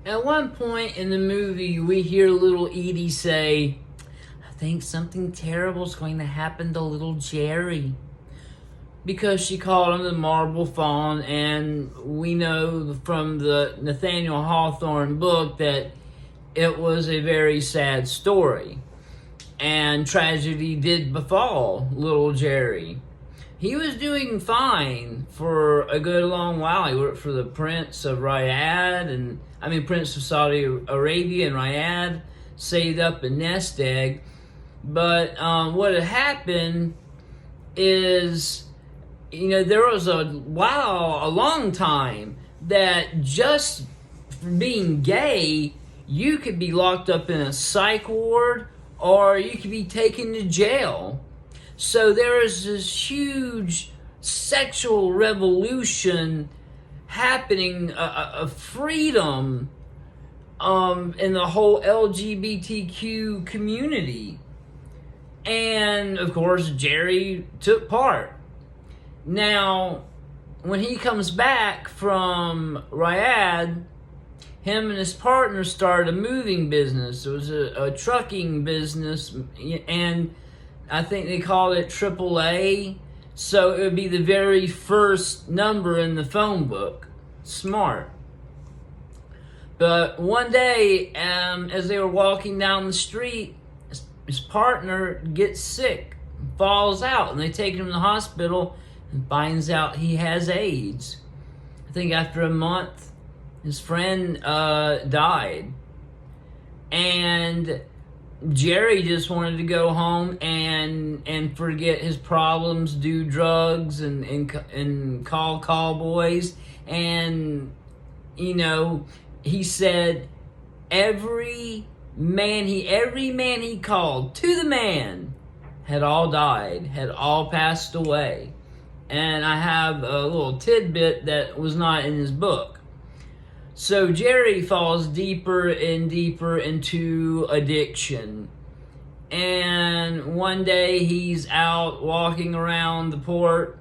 At one point in the movie, we hear little Edie say, I think something terrible is going to happen to little Jerry. Because she called him the Marble Fawn, and we know from the Nathaniel Hawthorne book that it was a very sad story. And tragedy did befall little Jerry. He was doing fine for a good long while. He worked for the Prince of Prince of Saudi Arabia and Riyadh, saved up a nest egg. But what had happened is, there was a long time that just for being gay, you could be locked up in a psych ward or you could be taken to jail. So there is this huge sexual revolution happening, a freedom in the whole LGBTQ community. And of course, Jerry took part. Now, when he comes back from Riyadh, him and his partner started a moving business. It was a trucking business, and I think they called it AAA. So it would be the very first number in the phone book. Smart. But one day, as they were walking down the street, his partner gets sick, falls out, and they take him to the hospital and finds out he has AIDS. I think after a month, his friend died. And Jerry just wanted to go home and forget his problems, do drugs, and call cowboys. And, he said every man he called, to the man, had all died, had all passed away. And I have a little tidbit that was not in his book. So Jerry falls deeper and deeper into addiction. And one day he's out walking around the port.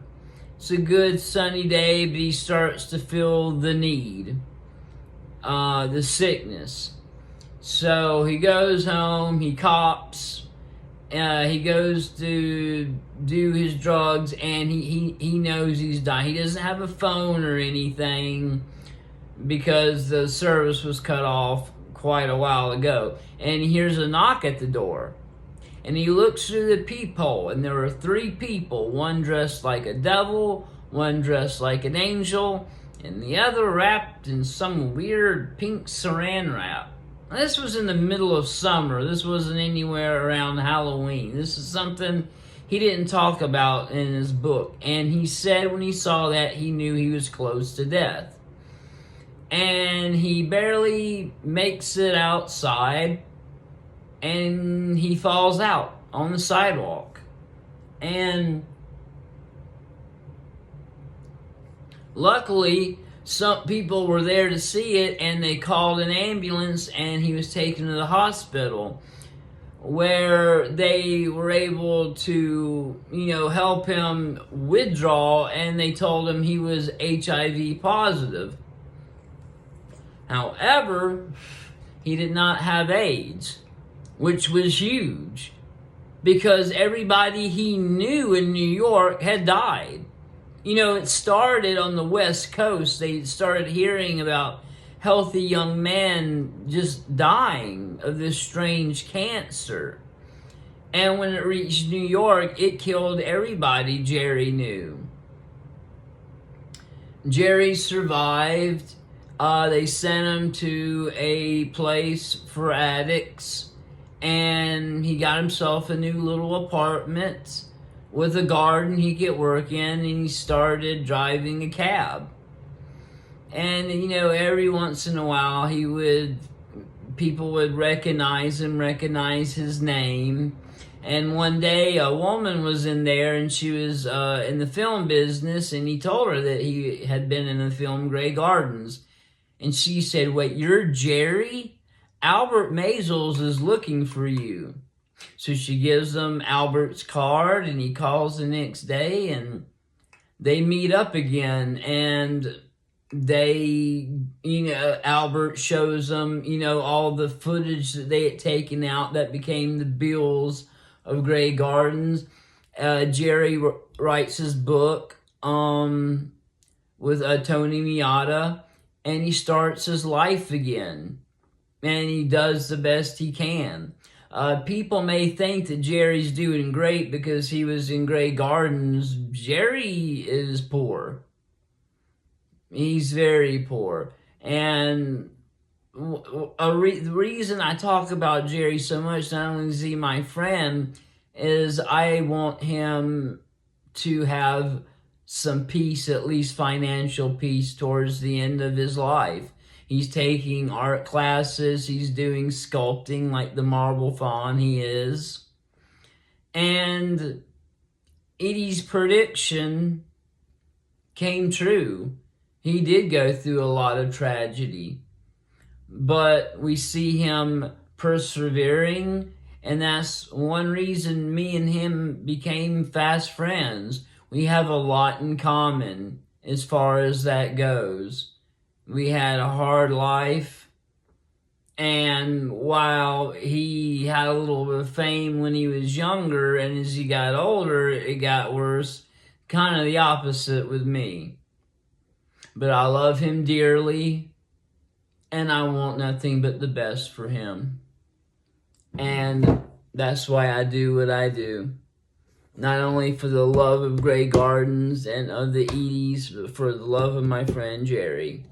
It's a good sunny day, but he starts to feel the need, the sickness. So he goes home, he cops, he goes to do his drugs, and he knows he's dying. He doesn't have a phone or anything because the service was cut off quite a while ago. And he hears a knock at the door. And he looks through the peephole, and there were 3 people, one dressed like a devil, one dressed like an angel, and the other wrapped in some weird pink saran wrap. This was in the middle of summer. This wasn't anywhere around Halloween. This is something he didn't talk about in his book. And he said when he saw that, he knew he was close to death. And he barely makes it outside, and he falls out on the sidewalk. And luckily, some people were there to see it, and they called an ambulance, and he was taken to the hospital, where they were able to, help him withdraw, and they told him he was HIV positive. However, he did not have AIDS, which was huge, because everybody he knew in New York had died. It started on the West Coast. They started hearing about healthy young men just dying of this strange cancer. And when it reached New York, it killed everybody Jerry knew. Jerry survived. They sent him to a place for addicts, and he got himself a new little apartment with a garden he could work in, and he started driving a cab. And, every once in a while, people would recognize him, recognize his name. And one day, a woman was in there, and she was in the film business, and he told her that he had been in the film Grey Gardens. And she said, "Wait, you're Jerry? Albert Maysles is looking for you." So she gives him Albert's card, and he calls the next day, and they meet up again. And they, Albert shows them, all the footage that they had taken out that became the bills of Grey Gardens. Jerry writes his book with Tony Miyata, and he starts his life again, and he does the best he can. People may think that Jerry's doing great because he was in Grey Gardens. Jerry is poor. He's very poor. And the reason I talk about Jerry so much, not only is he my friend, is I want him to have some peace, at least financial peace, towards the end of his life. He's taking art classes. He's doing sculpting like the marble faun he is. And Edie's prediction came true. He did go through a lot of tragedy. But we see him persevering, and that's one reason me and him became fast friends. We have a lot in common as far as that goes. We had a hard life, and while he had a little bit of fame when he was younger, and as he got older, it got worse. Kind of the opposite with me. But I love him dearly, and I want nothing but the best for him. And that's why I do what I do. Not only for the love of Grey Gardens and of the Edies, but for the love of my friend Jerry.